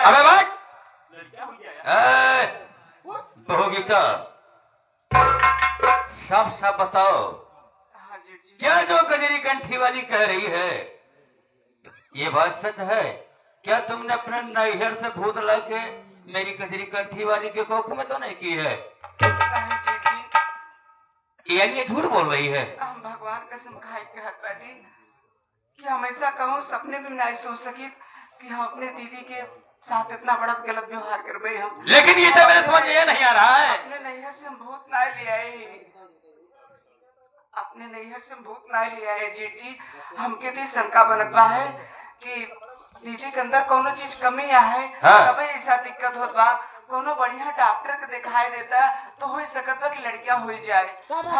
अबे भाई बहोगी का साफ साफ बताओ, क्या जो गजरी कंठी वाली कह रही है ये बात सच है? क्या तुमने अपने नैहर से भूत लाके मेरी गजरी कंठी वाली के कोख में तो नहीं की है? यानी ये झूठ बोल रही है? हम भगवान कसम खाई कहत बाटी कि हमेशा कहूँ सपने में नहीं सोच सकी कि हम अपने दीदी के साथ इतना बड़ा गलत व्यवहार कर रहे हम। लेकिन ये तो मेरे समझ ये नहीं आ रहा है। अपने नैहर से हम भूत ना ले आए, अपने नैहर से भूत ना ले आए जीत जी। हमके भी शंका बनत बा है कि दीदी के अंदर कोनो चीज कमी है, तबे ऐसा दिक्कत होत बा। कोनो बढ़िया डॉक्टर के दिखाई देता तो हो सकत बा कि लड़कियां हो जाए। अरे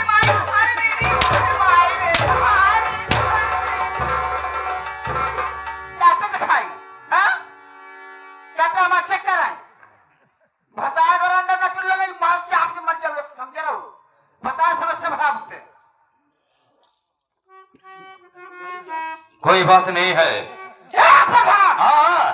माई, अरे दीदी, डॉक्टर दिखाई, डॉक्टर हमारा चेक कराए, बताया अगर अंदर डॉक्टर लगे मार से आपके मर जाओ, समझे रहो, बताया समस्या बता मुझसे। कोई बात नहीं है।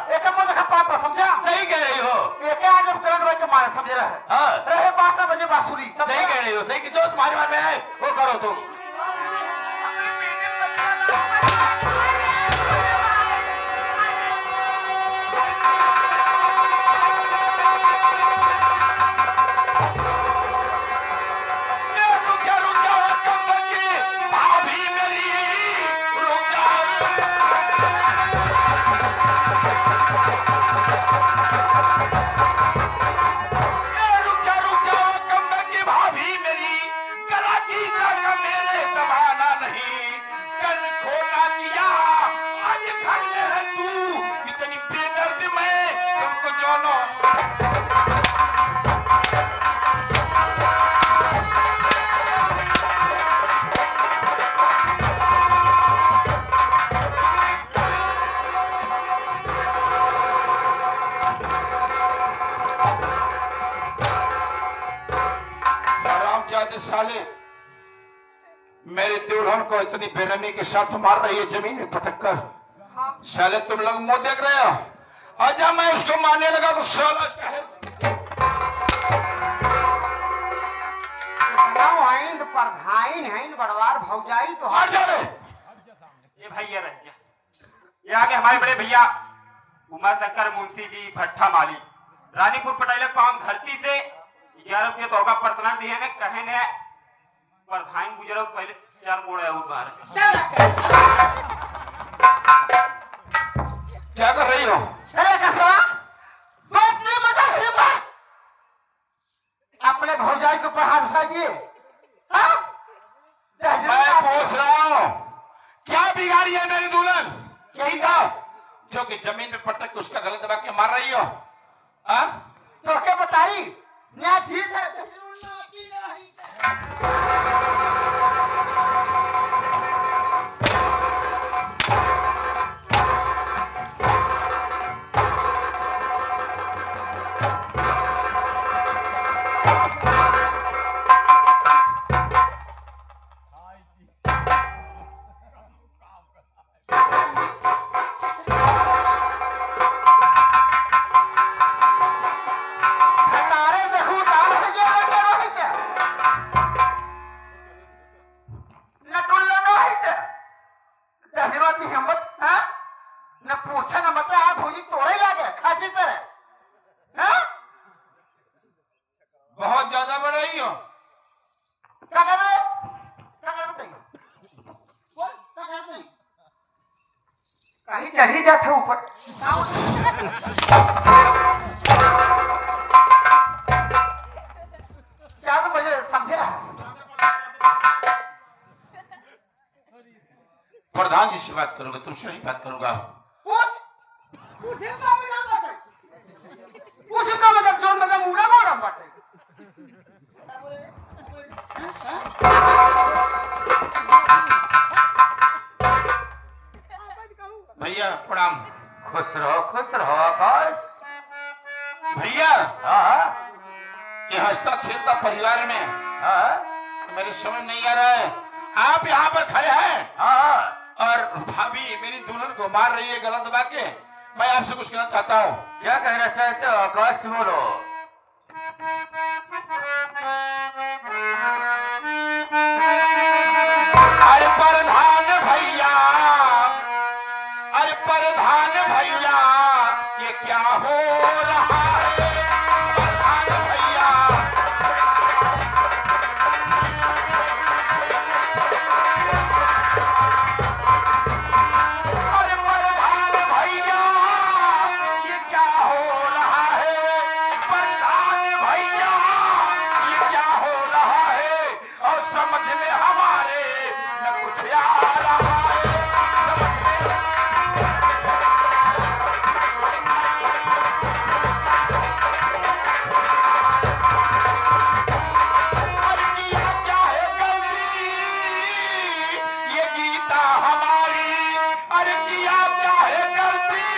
एक मुझे पापा समझा? सही कह रही हो। एक आगे तुरंत भाई के मारे समझे रहे 12 बजे बांसुरी। सही कह रही हो, सही कि जो तुम्हारे मन में है वो करो तुम। साले मेरे दुल्हन को इतनी बेरहमी के साथ मार रही है जमीन में पटक कर। साले तुम लोग मुंह देख रहे हो, और जब मैं उसको मारने लगा तो साला बड़वार भौजाई तो हट जा रे। ये भैया रह गया, ये आगे हमारे बड़े भैया उमा शंकर मुंशी जी भट्टा माली रानीपुर पटेलक पावन धरती से 11 रुपये तो होगा पर्सनल दिए ने कहे ने प्रधान गुजरा पहले 4 कोड़ है उस बार। क्या कर रही हो? अरे कसवा बात नहीं बता रही बात अपने भौजाई को पढ़ा दिखाइए। मैं पूछ रहा हूँ क्या बिगाड़ी है मेरी दुल्हन? क्या जो कि जमीन में पटक के उसका गलत वाक्य मार रही हो? तो क्या बताई ठीक है। बहुत ज्यादा बढ़ रही हो। कहीं चढ़ी जाते ऊपर। क्या तो मुझे समझे? प्रधान जी से बात करूंगा, तुमसे नहीं बात करूंगा। उसका मतलब जो मतलब मुड़ा मोड़ा बाटे। भैया प्रणाम। खुश रहो बस। भैया ये हंसता खेलता परिवार में मेरे समझ नहीं आ रहा है। आप यहाँ पर खड़े हैं और भाभी मेरी दुल्हन को मार रही है गला दबा के। मैं आपसे कुछ कहना चाहता हूँ। क्या कहना चाहते हो? आकाश से बोलो। अरे प्रधान भैया, अरे प्रधान भैया, ये क्या हो रहा है? प्रधान भैया, अरे प्रधान भैया, ये क्या हो रहा है? प्रधान भैया, ये क्या हो रहा है? और समझ में हमारे न कुछ आ रहा है। अरे किया क्या है गलती? ये गीता हमारी, अरे किया क्या है गलती?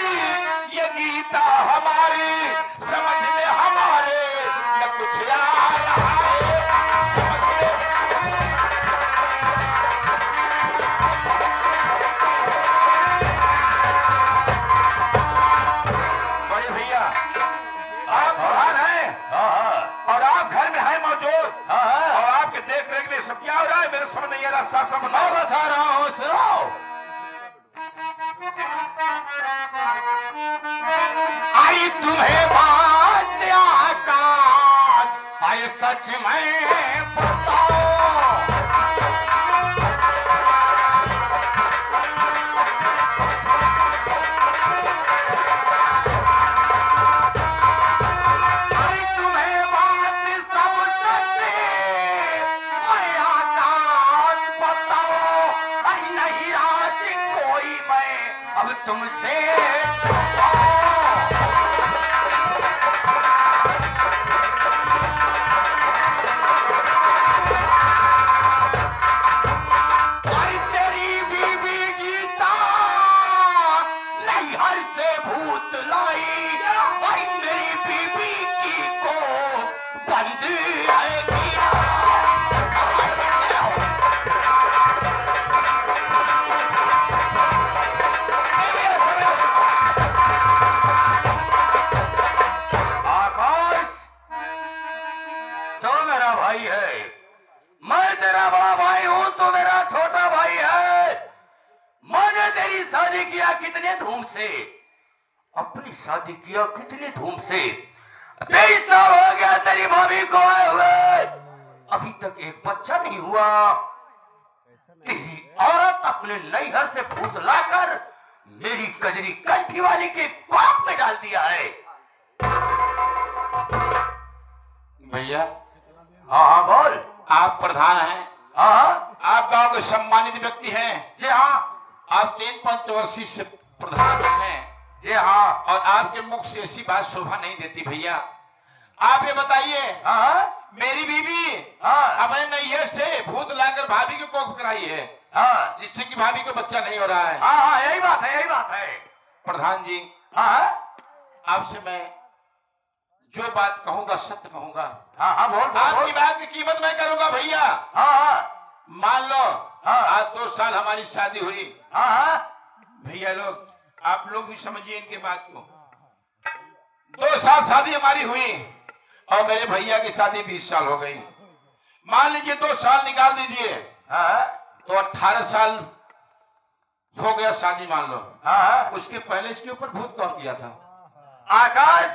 ये गीता हमारी, समझ में हमारे न कुछ आ रहा है। बड़े भैया, आप प्रधान हैं और आप घर में हैं मौजूद, और आपके देख रेख में सब क्या हो रहा है मेरे समझ नहीं आ रहा। साफ साफ मैं बता रहा हूँ, सुनो। आई तुम्हें बात आकाश, आई सच में बताओ। आई तुम्हें बात सब सच, मैं आकाश बताओ। आई नहीं राज कोई मैं अब तुमसे आई तेरी बीवी गीता नैहर से भूत लाई। आई मेरी बीवी की को बंद है गीता। आकाश, तो मेरा भाई है, मैं तेरा बड़ा भाई हूँ, तो मेरा छोटा भाई है। मैंने तेरी शादी किया कितने धूम से, अपनी शादी किया कितने धूम से। 23 साल हो गया तेरी भाभी को आए हुए, अभी तक एक बच्चा नहीं हुआ। तेरी औरत अपने नैहर से भूत लाकर मेरी कजरी कंठी वाली के पाप में डाल दिया है। भैया, हाँ हाँ बोल। आप प्रधान हैं, हाँ आप गांव के सम्मानित व्यक्ति हैं। जी हाँ, आप 3 पंचवर्षीय से प्रधान हैं, जी हाँ, और आपके मुख से ऐसी बात शोभा नहीं देती। भैया, आप ये बताइए, हाँ मेरी बीवी हाँ अपने नैहर से भूत लाकर भाभी को कोख कराई है, हाँ जिससे कि भाभी को बच्चा नहीं हो रहा है। हाँ हाँ, यही बात है, यही बात है। प्रधान जी, हाँ आपसे मैं जो बात कहूंगा सत्य कहूंगा। हाँ हाँ बोल बोल आपकी बोल। बात की कीमत मैं करूंगा भैया। हाँ हाँ मान लो हाँ। आज 2 साल हमारी शादी हुई। हाँ हाँ भैया लोग, आप लोग भी समझिए इनके बात को। 2 साल शादी हमारी हुई और मेरे भैया की शादी 20 साल हो गई। मान लीजिए 2 साल निकाल दीजिए, हाँ तो 18 साल हो गया शादी मान लो। हाँ। उसके पहले इसके ऊपर भूत कौन किया था? आकाश,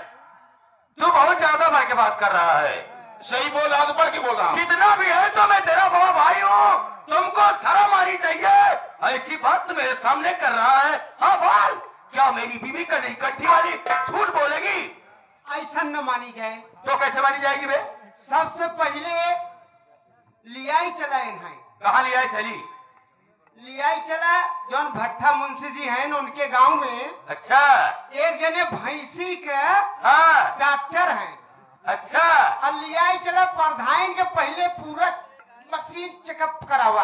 तू बहुत ज्यादा बढ़ के बात कर रहा है। सही बोल रहा हूं, बढ़ के बोल रहा हूं। कितना भी है तो मैं तेरा बड़ा भाई हूँ, तुमको शर्म आनी चाहिए। ऐसी बात तू मेरे सामने कर रहा है। हाँ बोल, क्या मेरी बीवी का इकट्ठी वाली झूठ बोलेगी? ऐसा न मानी जाए। तो कैसे मानी जाएगी बे? सबसे पहले लियाई चला है। कहाँ लिया है चली? लियाई चला जौन भट्टा मुंशी जी हैं उनके गांव में। अच्छा एक जने भैंसी के हाँ डॉक्टर हैं। अच्छा। और लियाई चला प्रधान के पहले पूरा मशीन चेकअप करावा।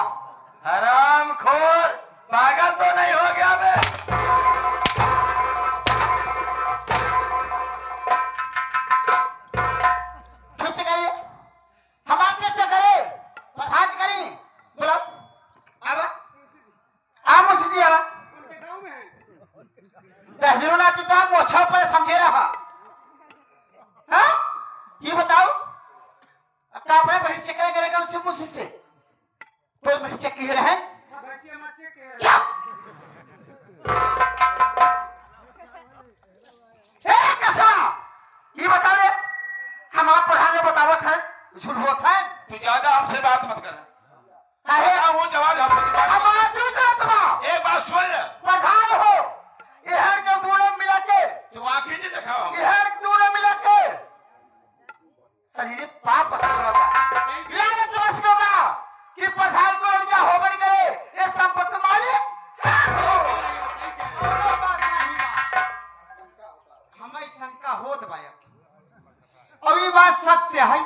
हराम खोर, पागल तो नहीं हो गया बे? चुप से करिए, हम आपके से करे प्रधान करें। बोलो अब मुंशी जी तहजीर नाती तो आप मोछा पर समझे रहा। हाँ ये बताओ का अपने बहन से क्या करेगा उससे मुझसे से तो बहन से कह रहे हैं क्या ये बता रहे हम आप पढ़ाने बतावत है झूठ होता है। तू ज्यादा हमसे बात मत कर। अरे वो जवाब एक बात सुन ले। प्रधान हो यहर के दूर मिला के तुम आंखें नहीं दिखाओ। यहर के दूर मिला के शरीर पाप पसंद होगा ये समझ होगा कि प्रधान को क्या होबन करे ये संपत्ति मालिक हमें शंका होत भाई। अभी बात सत्य है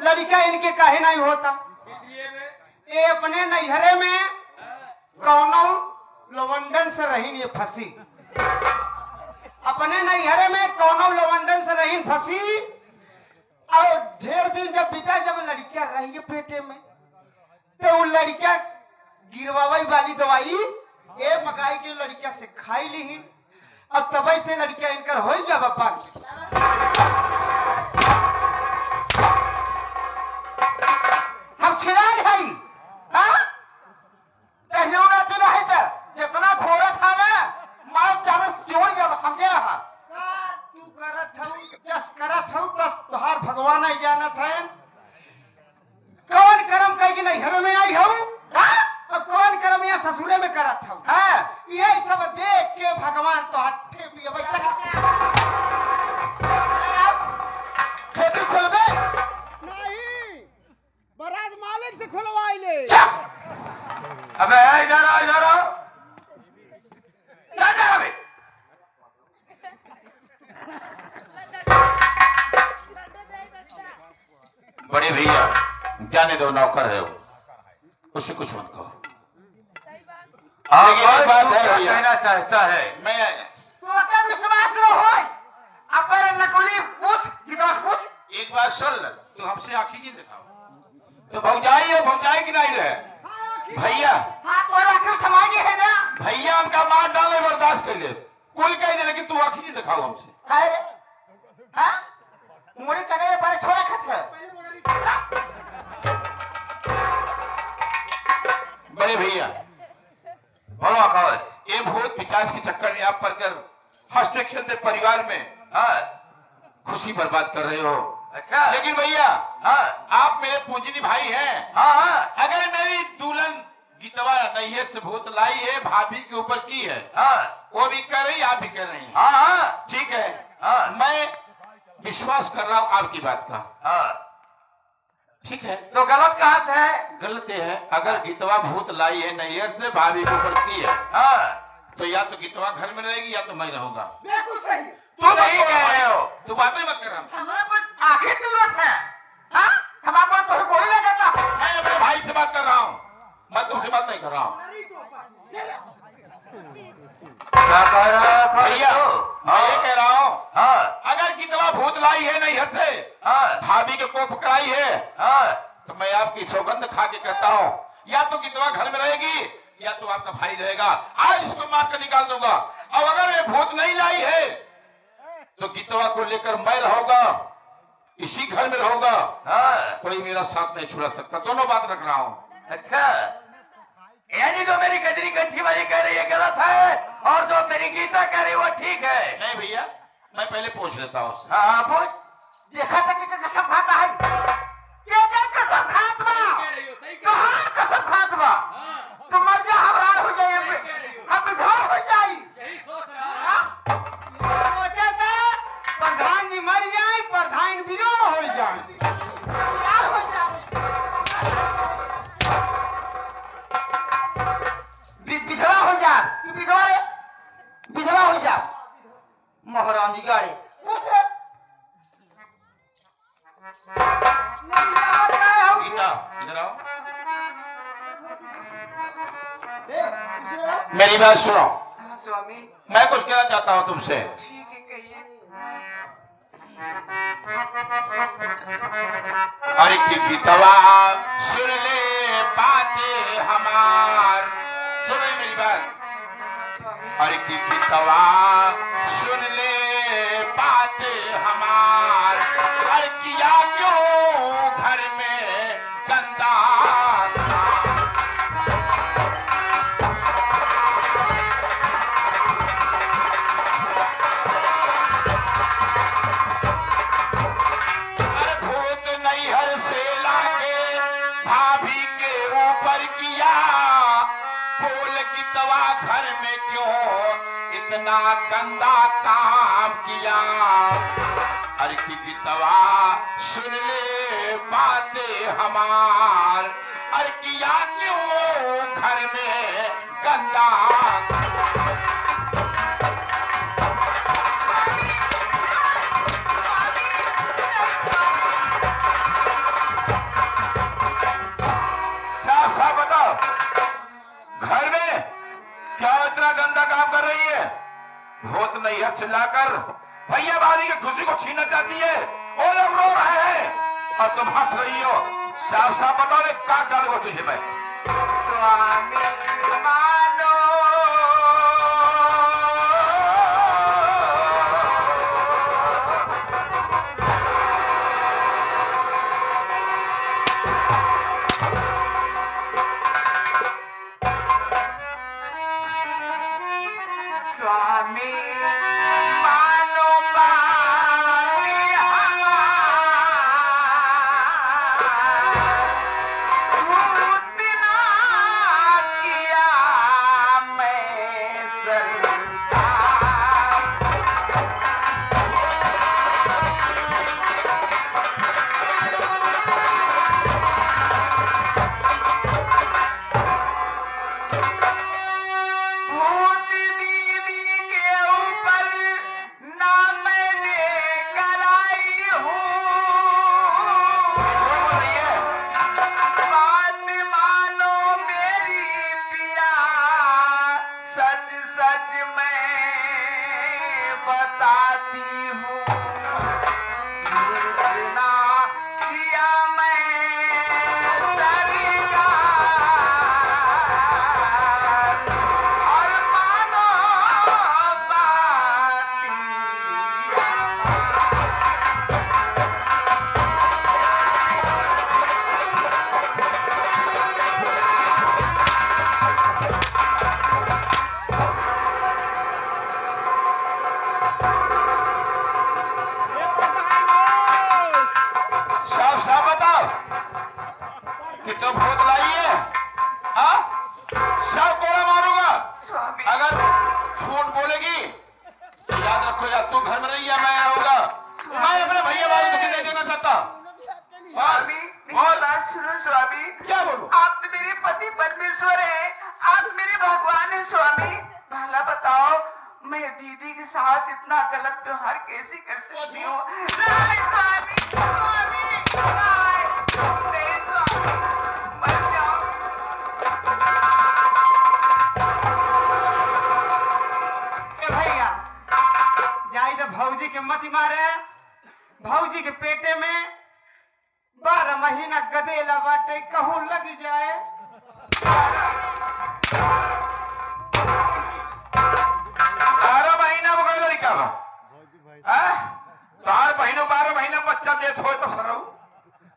लड़का इनके काहे नहीं होता ये अपने नैहरे में कौनो लवंडन से रही नहीं फंसी अपने नैहरे में कौनो लवंडन से रही फंसी और ढेर दिन जब बीता जब लड़कियां रही पेटे में तो वो लड़कियां गिरवाई वाली दवाई ये मकाई की लड़कियां से खाई ली अब तब से लड़कियां इनकर हो जा बापा हम छिड़ाई है जितना घोड़ा था ना मार जाने जोड़ जब समझे रहा तू करत हूँ जस करत हूँ बस तुहार भगवान ही जाना था कौन कर्म कह कि नहीं घर में आई हूँ तो कौन कर्म यहाँ ससुरे में करत हूँ ये सब देख के भगवान तो हट्टे पिए खेती खोल दे नहीं बरात मालिक से खुलवाई ले। अबे इधर अबे बड़े भैया जाने दो नौकर है वो उसे कुछ मत कहो। लेकिन एक बात है कहना चाहता है मैं तो क्या विश्वास न हो अपर नकुली पूछ कितना पूछ एक बात सुन ले तू हमसे आंखें नहीं दिखाओ तो भौजाई है भौजाई की नहीं रहे भैया हाँ तो आखिर समाजी है ना भैया हमका मार डाले बर्दाश्त कर ले कोई कह दे लेकिन तू आंखें नहीं दिखाओ हमसे अरे हाँ मुड़ी करने पर छोड़ा खत है बड़े भैया बोलो आकाश ये भूत विकास के चक्कर में आप पड़कर हंसते खेलते परिवार में खुशी बर्बाद कर रहे हो। अच्छा लेकिन भैया आप मेरे पूजनी भाई हैं। अगर मेरी दुल्हन गीतवा नैहर से भूत लाई है भाभी के ऊपर की है वो भी कर रही आप भी कर रही हैं। ठीक है मैं विश्वास कर रहा हूँ आपकी बात का। ठीक है तो गलत कहा है गलत है अगर गीतवा भूत लाई है नैहर से भाभी के ऊपर की है तो या तो गीतवा घर में रहेगी या तो मैं रहूंगा। बिल्कुल सही तू नहीं कह रहे हो तू बातें मत कर रहा हमारे पास आगे जरूरत है हाँ हमारे पास तो गोली लगाता मैं अपने भाई से बात कर रहा हूँ मैं तुमसे बात नहीं कर रहा हूँ। क्या कह रहा है भैया मैं ये कह रहा हूँ अगर गीतवा भूत लाई है नैहर से भाभी के को पकड़ाई है तो मैं आपकी सौगंध खा के कहता हूँ या तो गीतवा घर में रहेगी या तो आपका भाई रहेगा। आज इसको मार कर निकाल दूंगा और अगर ये भूत नहीं लाई है तो गीतवा को लेकर मैं रहूंगा इसी घर में रहूंगा कोई मेरा साथ नहीं छुड़ा सकता। दोनों बात रख रहा हूँ। अच्छा यानी जो मेरी कजरी कंठी वाली कह रही है गलत है और जो मेरी गीता कह रही है वो ठीक है। नहीं भैया मैं पहले पूछ लेता हूँ। हाँ पूछ देखा था कि कसम खाता है कसम खातवा कहाँ कसम खातवा तो मर जा हमारा हो जाए हम विधवा हो जाए सोचा था प्रधान जी मर जाए प्रधान विधवा हो जाए विधवा हो जा विधवा हो जा महारानी गाड़ी गीता इधर आओ मेरी बात सुनो। हाँ स्वामी मैं कुछ कहना चाहता हूँ तुमसे। ठीक है कहिए। अरे की गीतवा सुन ले बातें हमार सुनो मेरी बात। स्वामी अरे की बितवा सुन ले बात हमार, अरे किया क्यों घर में गंदा घर में क्यों इतना गंदा काम किया। अरे की बितवा सुन ले बातें हमार, अरे किया क्यों घर में गंदा। साफ साफ बताओ, घर में क्या इतना गंदा काम कर रही है? भूत नैहर से लाकर भैया भाभी की खुशी को छीनना चाहती है। वो लोग रो रहे हैं और तुम हंस रही हो। साफ साफ बताओ रे, क्या डालूंगा तुझे मैं? स्वामी मानो स्वामी मानो बानी भूत ना किया मैं सरकार। भूत दीदी के ऊपर ना मैंने कराई हूँ। बात मानो मेरी पिया, सच सच मैं बताती हूँ। भूत ना किया मैं सरकार, और मानो बाती। साफ साफ बताओ कि तुम भूत लाई है? हाँ? सब कोड़ा मारूंगा स्वामी अगर झूठ बोलेगी। तो याद रखो, या तू घर में नहीं या मैं आऊंगा। मैं अपने भैया भाई को नहीं देना चाहता। स्वामी मेरी बात सुनो स्वामी। क्या बोलूं? आप तो मेरे पति परमेश्वर है, आप मेरे भगवान है स्वामी। भला बताओ, मैं दीदी के साथ इतना गलत व्यवहार कैसे कर सकती हूँ? नहीं स्वामी, स्वामी, नहीं स्वामी, मर जाओ। भैया जाई तो भौजी के मत मारे। भौजी के पेटे में 12 महीना गदेला बाटे, कहूँ लग जाए। 12 महीना वो कोई लड़का बा? तार बहनों 12 महीना बच्चा दे हो तो सरो।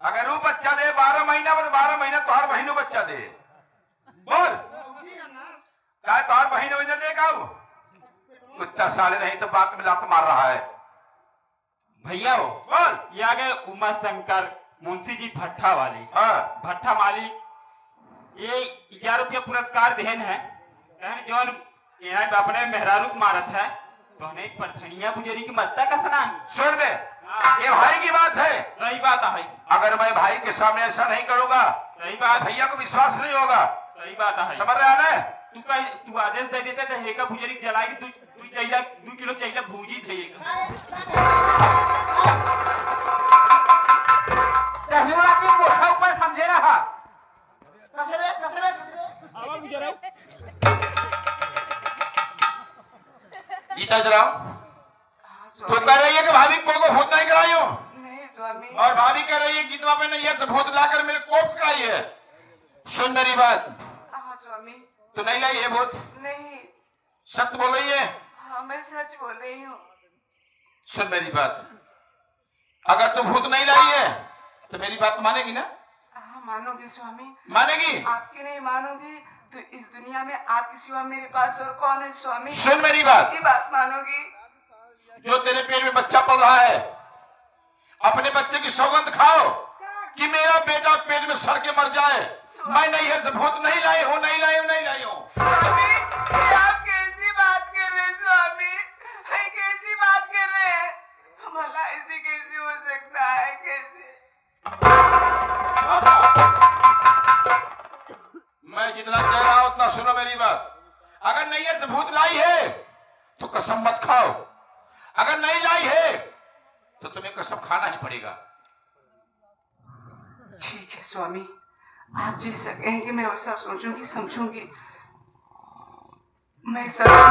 अगर वो बच्चा दे 12 महीना, तो 12 महीना तुहार बहनों बच्चा दे। बोल क्या तुहार बहनों बच्चा देगा? वो कुत्ता साले नहीं तो बात में लात मार रहा है। भैया हो बोल। ये आ गए उमा शंकर मुंशी जी भट्ठा वाले। हाँ भट्ठा मालिक ये 11 रुपया पुरस्कार देन है। कहन जौन यहाँ अपने मेहरारू को मारत है तो हमें प्रधनिया पुजारी की मत्ता का सुना। सुन ले, ये भाई की बात है। सही बात है, अगर मैं भाई के सामने ऐसा नहीं करूंगा, सही बात, भैया को विश्वास नहीं होगा। सही बात है। समझ रहा है ना? तू आदेश दे देते तो हेका पुजारी की जलाई तू चाहिए 2 किलो चाहिए भूजी थे। दहिया के मोटा ऊपर समझे रहा। गीता जरा तो कह रही है कि भाभी को भूत नहीं कराई हो, नहीं स्वामी। और भाभी कह रही है गीतवा पे नहीं है तो भूत लाकर मेरे कोप कराई है। सुन मेरी बात, हाँ स्वामी। तो नहीं लाई है भूत? नहीं सत्य बोल रही है? हाँ मैं सच बोल रही हूँ। सुन मेरी बात, अगर तू भूत नहीं लाई है तो मेरी बात मानेगी ना? हाँ मानूंगी स्वामी। मानेगी? आपकी नहीं मानूंगी तो इस दुनिया में आपके सिवा मेरे पास और कौन है स्वामी? सुन मेरी बात, आपकी बात मानोगी। जो तेरे पेट में बच्चा पल रहा है, अपने बच्चे की सौगंध खाओ कि मेरा बेटा पेट में सड़ के मर जाए। मैं नहीं है तो भूत नहीं लाई हूँ, नहीं लाई हूँ, नहीं लाई हूँ। स्वामी ये आप कैसी बात कर रहे हैं स्वामी? कैसी बात कर रहे हैं? भला ऐसे कैसे हो सकता है? कैसे? मैं जितना कह रहा हूं उतना सुनो मेरी बात। अगर नहीं है तो भूत लाई है तो कसम मत खाओ, अगर नहीं लाई है तो तुम्हें कसम खाना ही पड़ेगा। ठीक है स्वामी, आप जैसा कहेंगे मैं वैसा सोचूंगी समझूंगी। मैं सच हूँ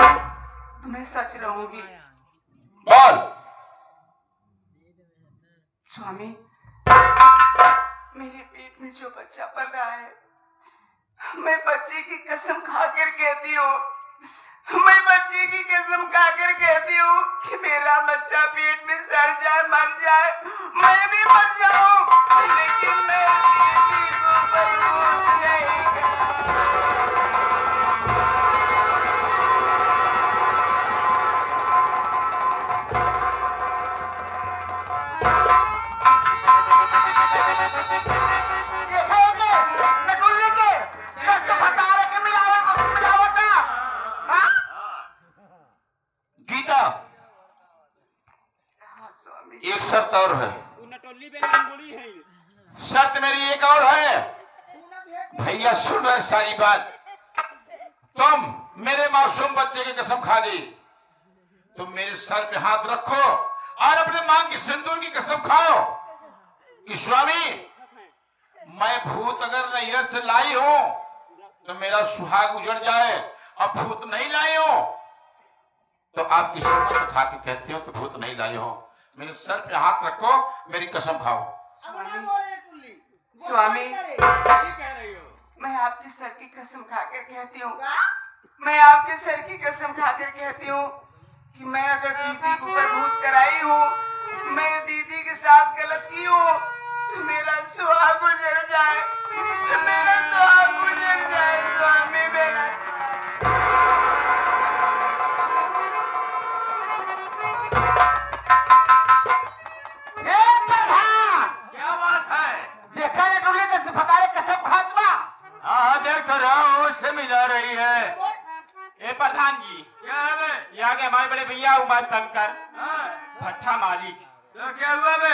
तो मैं सच रहूंगी। बोल। स्वामी मेरे पेट में जो बच्चा पल रहा है, मैं बच्चे की कसम खाकर कहती हूँ, मैं बच्चे की कसम खाकर कहती हूँ कि मेरा बच्चा पेट में सड़ जाए, मर जाए, मैं भी मर जाऊं, लेकिन मैं किसी को बर्बाद नहीं गीता, हाँ स्वामी। एक शर्त और है। शर्त मेरी एक और है। भैया सुन रहे सारी बात। तुम मेरे मासूम बच्चे की कसम खा दी, तुम मेरे सर पे हाथ रखो और अपने मांग की सिंदूर की कसम खाओ कि स्वामी मैं भूत अगर नैहर से लाई हूं तो मेरा सुहाग उजड़ जाए, और भूत नहीं लाई हो तो आपकी शपथ खा के कहती हो कि भूत नहीं लाई हो। मेरे सर पे हाथ रखो, मेरी कसम खाओ। स्वामी मैं आपके सर की कसम खाकर कहती हूँ, मैं आपके सर की कसम खाकर कहती हूँ कि मैं अगर दीदी को प्रभूत कराई हूँ, मैं दीदी के साथ गलत की हूँ तो मेरा सुहाग गुजर जाए, तो मेरा सुहाग गुजर जाए स्वामी। मेरा क्या बात है? देखा ने टुल्ली कैसे फकारे कसम खातवा? हाँ देख तो रहा हूँ, उससे मिला रही है। ए प्रधान जी, क्या है? ये आगे हमारे बड़े भैया उमा शंकर भट्टा मालिक। तो क्या हुआ बे?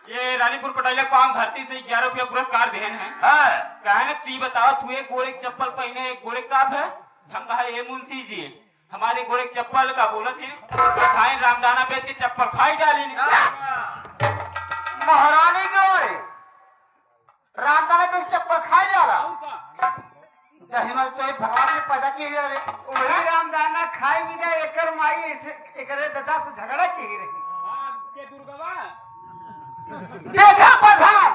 ये रानीपुर पटाइला को आम धरती से 11 रुपया पुरस्कार देन है। हाँ। कहे न तू बताओ, तू एक गोरे की चप्पल पहने, एक गोरे का है। हम कहा ये मुंशी जी हमारे गोरे की चप्पल का बोला थी, खाए रामदाना बेच के चप्पल खाई डाली। महारानी के ओरे रामदाना पे चप्पल खाई जाला। दहिमा तो भगवान ने पैदा की है रे। वही रामदाना खाई भी जाए, एकर माई एकरे दादा से झगड़ा की रही। देखा प्रधान,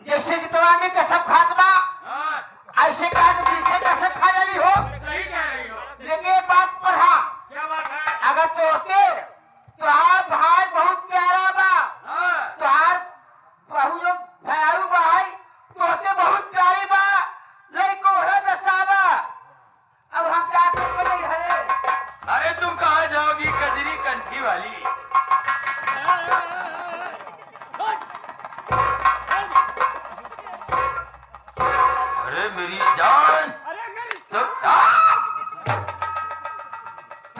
जैसे कि तुम्हारे कसम खातवा ऐसे कहा कि पीछे कसम खा डाली हो। सही कह रही हो। लेकिन बात पढ़ा, क्या बात है? अगर तोहके तुहार भाई बहुत प्यारा बा, तुहार बहू जो भयारू भाई तोहके बहुत प्यारी बा, लइको हो दसाबा। अब हम क्या कर रही है? अरे तुम कहाँ जाओगी कजरी कंठी वाली? अरे मेरी जान, तुम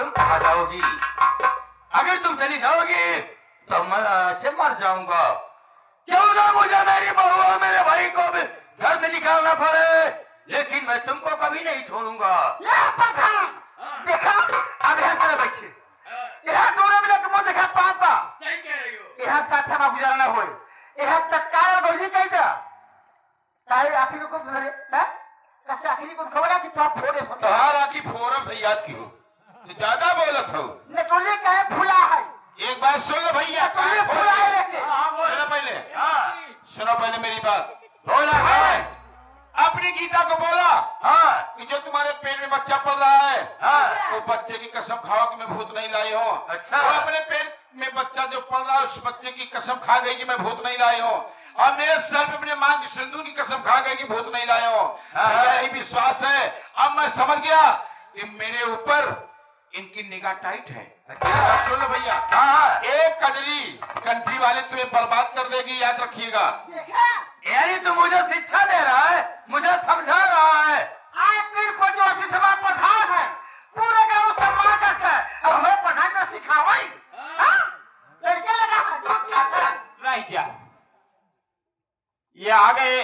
कहाँ जाओगी? अगर तुम चली जाओगी तो मैं ऐसे मर जाऊंगा। क्यों ना मुझे मेरी बहू और मेरे भाई को भी घर से निकालना पड़े, लेकिन मैं तुमको कभी नहीं छोड़ूंगा। देखा अब यहाँ चले बैठे, यहाँ दोनों मिले तुमको देखा पापा। सही कह रही हो। यहाँ साथ में गुजारा ना हो, यहाँ तत्काल गोली कैसा काहे आखिर को धरे हैं? कैसे आखिर को खबर है कि तो फोड़े तोहार आखी फोरम से याद की हो, तो ज्यादा बोलत हो। नटोले काहे फूला है? एक बात सुन लो भैया, काहे फूला है लेके? सुनो पहले, सुनो पहले मेरी बात। बोला है अपने अपनी गीता को बोला हाँ कि जो तुम्हारे पेट में बच्चा पल रहा है हाँ वो बच्चे की कसम खाओ कि मैं भूत नहीं लाई हूँ। अच्छा। वो अपने पेट में बच्चा जो पल रहा है उस बच्चे की कसम खा गई कि मैं भूत नहीं लाई हूँ, और मेरे सर पे अपने मां की सिंदूर की कसम खा गई कि भूत नहीं लाया हूँ। हाँ। यही विश्वास है। अब मैं समझ गया कि मेरे ऊपर इनकी निगाह टाइट है। अच्छा। सुन लो भैया, हाँ एक कजरी कंट्री वाले तुम्हें बर्बाद कर देगी, याद रखिएगा। यानी तू मुझे शिक्षा दे रहा है, मुझे समझा रहा है। आखिर को जो सिसवा पठान है पूरे गांव सम्मान करता है, अब हमें पठान का सिखावा ही लड़के लगा जो क्या करे। रह जा, ये आ गए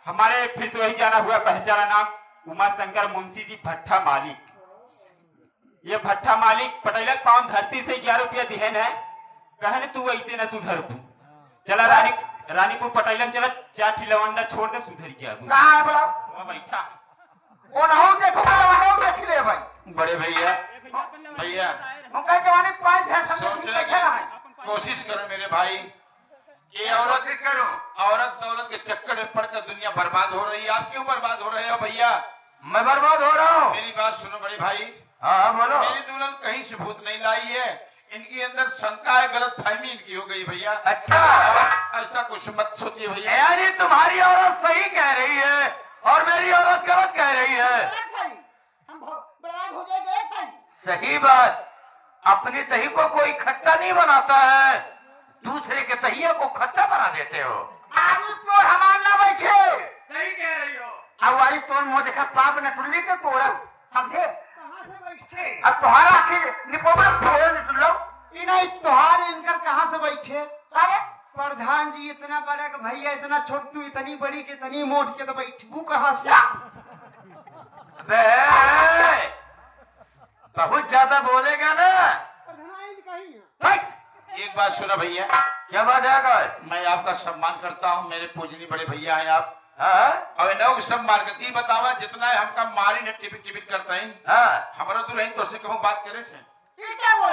हमारे फिर से वही जाना हुआ पहचाना नाम उमा शंकर मुंशी जी भट्टा मालिक। ये भट्टा मालिक पटेलक पावन धरती से 11 रुपया दिहन है, कहने तू ऐसे न सुधर तू। चला रानीपुर पटेलम चला, 4 ठिलवंडा छोड़ दे सुधर जा। कहाँ है बोला? वहाँ बैठा वो ना हो देखो ना देख ले भाई। बड़े भैया, भैया उनका जवानी 5-6 साल सोच में रहे बैठा है। कोशिश करो मेरे भाई, ये औरत करो, औरत दौलत के चक्कर में पड़कर दुनिया बर्बाद हो रही है। आप क्यों बर्बाद हो रहे हो भैया? मैं बर्बाद हो रहा हूँ। मेरी बात सुनो बड़े भाई, हाँ बोलो। मेरी दुल्हन कहीं से भूत नहीं लाई है, इनकी अंदर शंका है, गलत फहमी इनकी हो गई भैया। अच्छा। ऐसा कुछ मत सोचिए भैया। यानी तुम्हारी औरत सही कह रही है और मेरी औरत गलत कह रही है। हम बर्बाद हो जाएंगे। सही बात। अपनी दही को कोई खट्टा नहीं बनाता है, दूसरे के दहिया को खट्टा बना देते हो। आलू तो हमार ना बैठे। सही कह रही हो। अब वाली तो मुंह देखा पाप न टुल्ली के तोड़ा समझे। कहां से बैठे? अब तुम्हारा आखिर निपोमा फोन सुन लो। नहीं तोहार इनकर कहां से बैठे? अरे प्रधान जी इतना बड़ा कि भैया इतना छोटू इतनी बड़ी कि इतनी मोट के तो बैठबू कहां से? बे, बहुत ज्यादा बोलेगा ना। एक बात सुना भैया, क्या बात है आकाश? मैं आपका सम्मान करता हूँ, मेरे पूजनी बड़े भैया हैं आप। हाँ अब नौ सम्मान करती बतावा जितना है हमका मारी ने टिपिट टिपिट करता है। हाँ हमारा तो नहीं तो से कहूँ बात करे से। ये क्या बोल